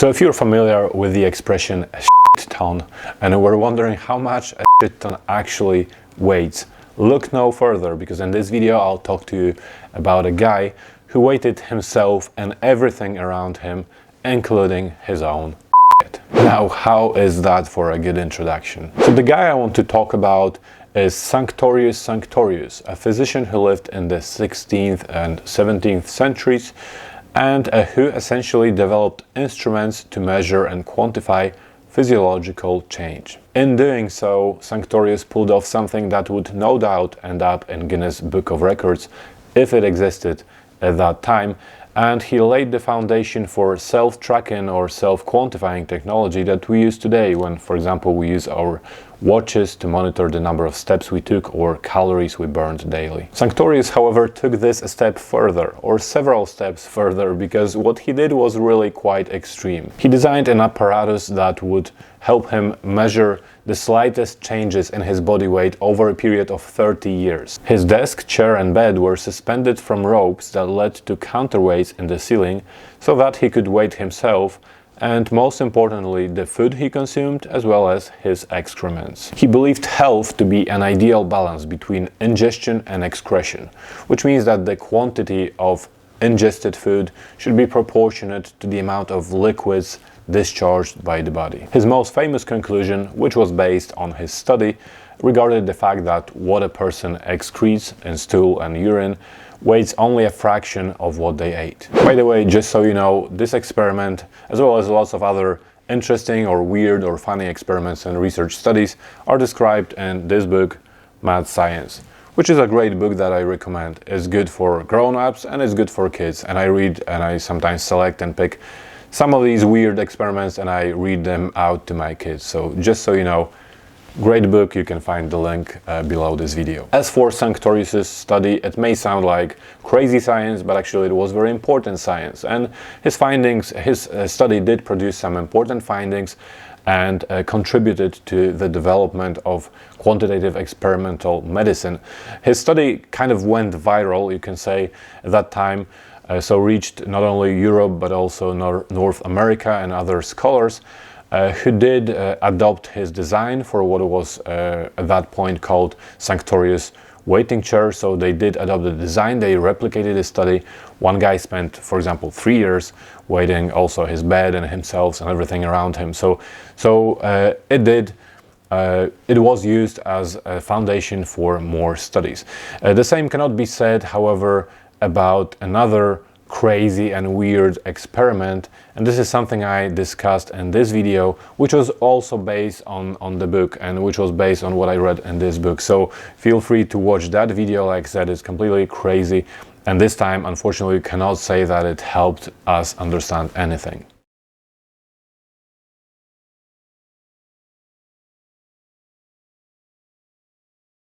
So if you're familiar with the expression a shit ton and were wondering how much a shit ton actually weighs, look no further, because in this video I'll talk to you about a guy who weighted himself and everything around him, including his own shit. Now, how is that for a good introduction? So the guy I want to talk about is Sanctorius Sanctorius, a physician who lived in the 16th and 17th centuries and who essentially developed instruments to measure and quantify physiological change. In doing so, Sanctorius pulled off something that would no doubt end up in Guinness Book of Records if it existed at that time, and he laid the foundation for self-tracking or self-quantifying technology that we use today when, for example, we use our watches to monitor the number of steps we took or calories we burned daily. Sanctorius, however, took this a step further, or several steps further, because what he did was really quite extreme. He designed an apparatus that would help him measure the slightest changes in his body weight over a period of 30 years. His desk, chair and bed were suspended from ropes that led to counterweights in the ceiling so that he could weight himself and, most importantly, the food he consumed as well as his excrements. He believed health to be an ideal balance between ingestion and excretion, which means that the quantity of ingested food should be proportionate to the amount of liquids discharged by the body. His most famous conclusion, which was based on his study, regarded the fact that what a person excretes in stool and urine weighs only a fraction of what they ate. By the way, just so you know, this experiment, as well as lots of other interesting or weird or funny experiments and research studies, are described in this book, Mad Science, which is a great book that I recommend. It's good for grown-ups and it's good for kids, and I read and I sometimes select and pick some of these weird experiments and I read them out to my kids. So just so you know, great book, you can find the link below this video. As for Sanctorius' study, it may sound like crazy science, but actually it was very important science. And his findings, his study did produce some important findings and contributed to the development of quantitative experimental medicine. His study kind of went viral, you can say, at that time. So reached not only Europe, but also North America and other scholars who did adopt his design for what was at that point called Sanctorius weighting chair. So they did adopt the design, they replicated the study. One guy spent, for example, 3 years weighting also his bed and himself and everything around him. So it was used as a foundation for more studies. The same cannot be said, however, about another crazy and weird experiment, and this is something I discussed in this video, which was also based on the book and which was based on what I read in this book. So feel free to watch that video. Like I said, it's completely crazy, and this time unfortunately we cannot say that it helped us understand anything.